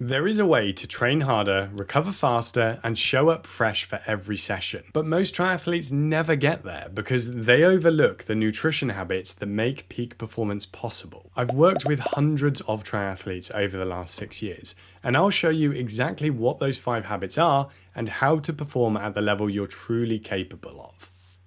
There is a way to train harder, recover faster, and show up fresh for every session. But most triathletes never get there because they overlook the nutrition habits that make peak performance possible. I've worked with hundreds of triathletes over the last 6 years, and I'll show you exactly what those 5 habits are and how to perform at the level you're truly capable of.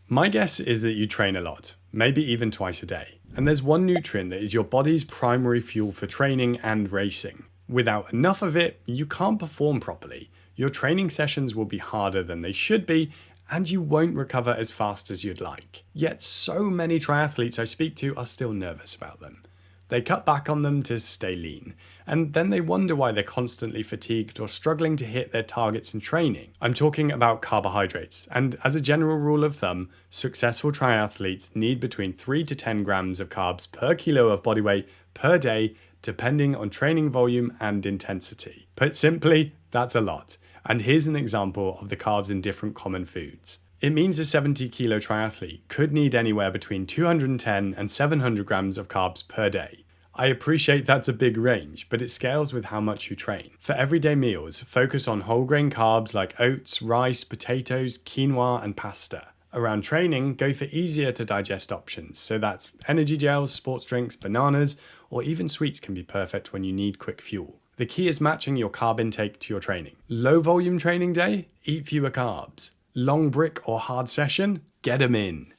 My guess is that you train a lot, maybe even twice a day. And there's one nutrient that is your body's primary fuel for training and racing. Without enough of it, you can't perform properly. Your training sessions will be harder than they should be, and you won't recover as fast as you'd like. Yet so many triathletes I speak to are still nervous about them. They cut back on them to stay lean, and then they wonder why they're constantly fatigued or struggling to hit their targets in training. I'm talking about carbohydrates, and as a general rule of thumb, successful triathletes need between 3 to 10 grams of carbs per kilo of body weight per day, depending on training volume and intensity. Put simply, that's a lot. And here's an example of the carbs in different common foods. It means a 70 kilo triathlete could need anywhere between 210 and 700 grams of carbs per day. I appreciate that's a big range, but it scales with how much you train. For everyday meals, focus on whole grain carbs like oats, rice, potatoes, quinoa, and pasta. Around training, go for easier to digest options, so that's energy gels, sports drinks, bananas, or even sweets can be perfect when you need quick fuel. The key is matching your carb intake to your training. Low volume training day? Eat fewer carbs. Long brick or hard session? Get them in.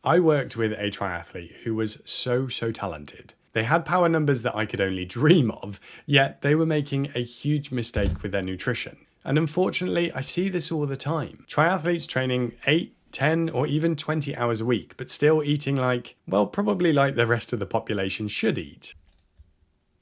I worked with a triathlete who was so talented. They had power numbers that I could only dream of, yet they were making a huge mistake with their nutrition. And unfortunately, I see this all the time. Triathletes training 8, 10, or even 20 hours a week, but still eating probably like the rest of the population should eat.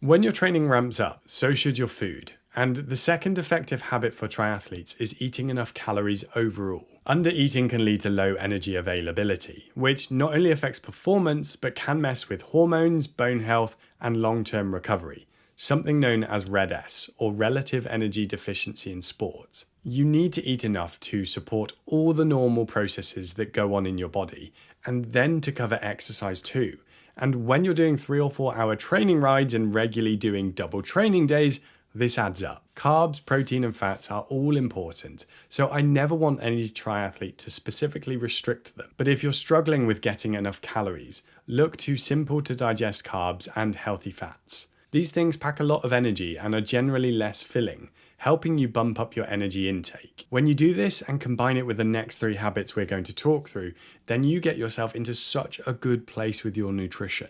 When your training ramps up, so should your food. And the second effective habit for triathletes is eating enough calories overall. Undereating can lead to low energy availability, which not only affects performance, but can mess with hormones, bone health, and long-term recovery. Something known as RED-S, or relative energy deficiency in sport. You need to eat enough to support all the normal processes that go on in your body, and then to cover exercise too. And when you're doing 3 or 4 hour training rides and regularly doing double training days, this adds up. Carbs, protein, and fats are all important, so I never want any triathlete to specifically restrict them. But if you're struggling with getting enough calories, look to simple to digest carbs and healthy fats. These things pack a lot of energy and are generally less filling, helping you bump up your energy intake. When you do this and combine it with the next 3 habits we're going to talk through, then you get yourself into such a good place with your nutrition.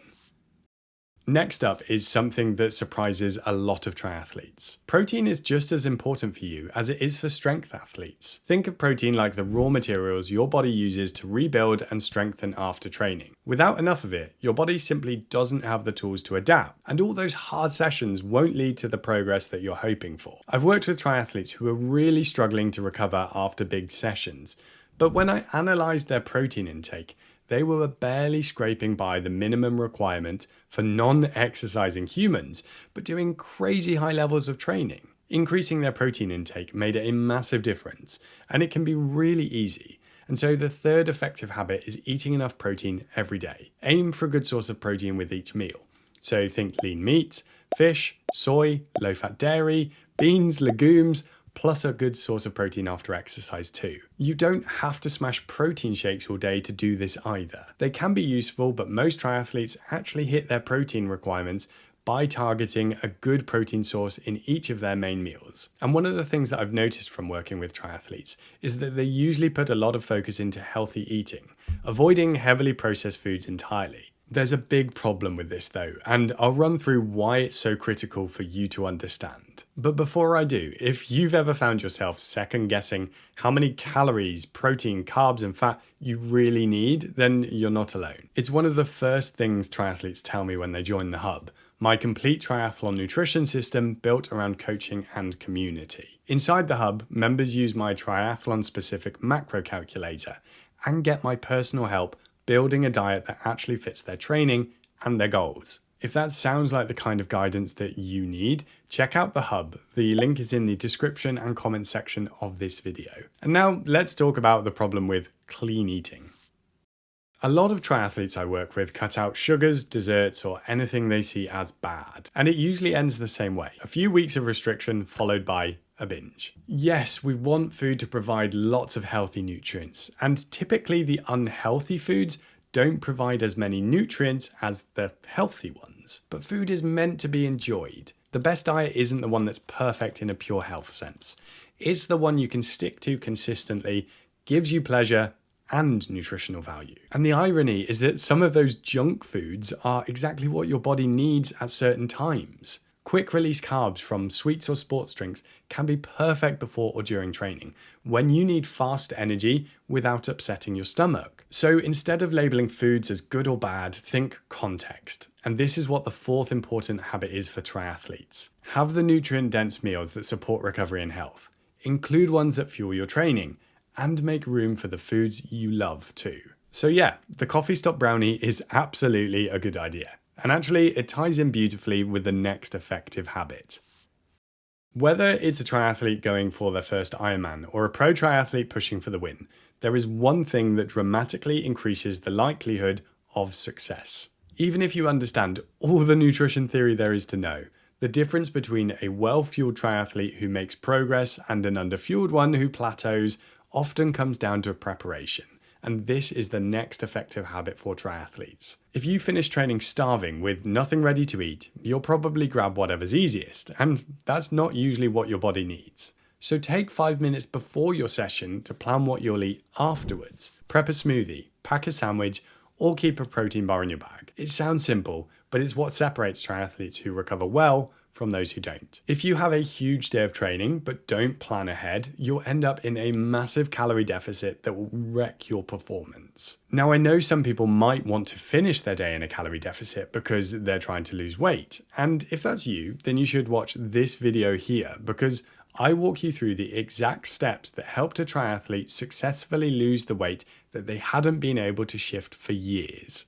Next up is something that surprises a lot of triathletes. Protein is just as important for you as it is for strength athletes. Think of protein like the raw materials your body uses to rebuild and strengthen after training. Without enough of it, your body simply doesn't have the tools to adapt, and all those hard sessions won't lead to the progress that you're hoping for. I've worked with triathletes who are really struggling to recover after big sessions, but when I analysed their protein intake, they were barely scraping by the minimum requirement for non-exercising humans, but doing crazy high levels of training. Increasing their protein intake made a massive difference, and it can be really easy. And so the third effective habit is eating enough protein every day. Aim for a good source of protein with each meal. So think lean meats, fish, soy, low-fat dairy, beans, legumes, plus a good source of protein after exercise too. You don't have to smash protein shakes all day to do this either. They can be useful, but most triathletes actually hit their protein requirements by targeting a good protein source in each of their main meals. And one of the things that I've noticed from working with triathletes is that they usually put a lot of focus into healthy eating, avoiding heavily processed foods entirely. There's a big problem with this though, and I'll run through why it's so critical for you to understand. But before I do, if you've ever found yourself second guessing how many calories, protein, carbs, and fat you really need, then you're not alone. It's one of the first things triathletes tell me when they join the hub. My complete triathlon nutrition system built around coaching and community. Inside the hub, members use my triathlon-specific macro calculator and get my personal help building a diet that actually fits their training and their goals. If that sounds like the kind of guidance that you need, check out the hub. The link is in the description and comment section of this video. And now let's talk about the problem with clean eating. A lot of triathletes I work with cut out sugars, desserts, or anything they see as bad, and it usually ends the same way. A few weeks of restriction followed by a binge. Yes, we want food to provide lots of healthy nutrients, and typically the unhealthy foods don't provide as many nutrients as the healthy ones. But food is meant to be enjoyed. The best diet isn't the one that's perfect in a pure health sense. It's the one you can stick to consistently, gives you pleasure and nutritional value. And the irony is that some of those junk foods are exactly what your body needs at certain times. Quick release carbs from sweets or sports drinks can be perfect before or during training, when you need fast energy without upsetting your stomach. So instead of labeling foods as good or bad, think context. And this is what the fourth important habit is for triathletes. Have the nutrient-dense meals that support recovery and health. Include ones that fuel your training, and make room for the foods you love too. So yeah, the coffee stop brownie is absolutely a good idea. And actually, it ties in beautifully with the next effective habit. Whether it's a triathlete going for their first Ironman or a pro triathlete pushing for the win, there is one thing that dramatically increases the likelihood of success. Even if you understand all the nutrition theory there is to know, the difference between a well-fueled triathlete who makes progress and an underfueled one who plateaus often comes down to preparation. And this is the next effective habit for triathletes. If you finish training starving with nothing ready to eat, you'll probably grab whatever's easiest, and that's not usually what your body needs. So take 5 minutes before your session to plan what you'll eat afterwards. Prep a smoothie, pack a sandwich, or keep a protein bar in your bag. It sounds simple, but it's what separates triathletes who recover well from those who don't. If you have a huge day of training but don't plan ahead, you'll end up in a massive calorie deficit that will wreck your performance. Now, I know some people might want to finish their day in a calorie deficit because they're trying to lose weight. And if that's you, then you should watch this video here, because I walk you through the exact steps that helped a triathlete successfully lose the weight that they hadn't been able to shift for years.